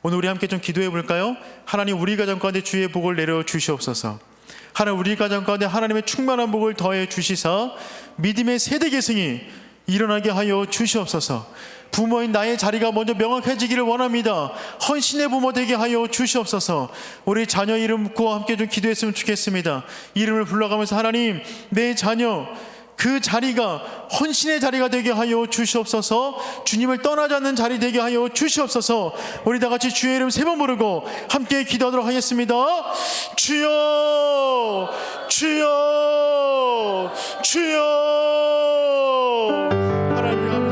오늘 우리 함께 좀 기도해 볼까요? 하나님, 우리 가정 가운데 주의 복을 내려 주시옵소서. 하나님, 우리 가정 가운데 하나님의 충만한 복을 더해 주시사 믿음의 세대 계승이 일어나게 하여 주시옵소서. 부모인 나의 자리가 먼저 명확해지기를 원합니다. 헌신의 부모 되게 하여 주시옵소서. 우리 자녀 이름 묻고 함께 좀 기도했으면 좋겠습니다. 이름을 불러가면서 하나님, 내 자녀 그 자리가 헌신의 자리가 되게 하여 주시옵소서. 주님을 떠나지 않는 자리 되게 하여 주시옵소서. 우리 다 같이 주의 이름 3번 부르고 함께 기도하도록 하겠습니다. 주여, 주여, 주여.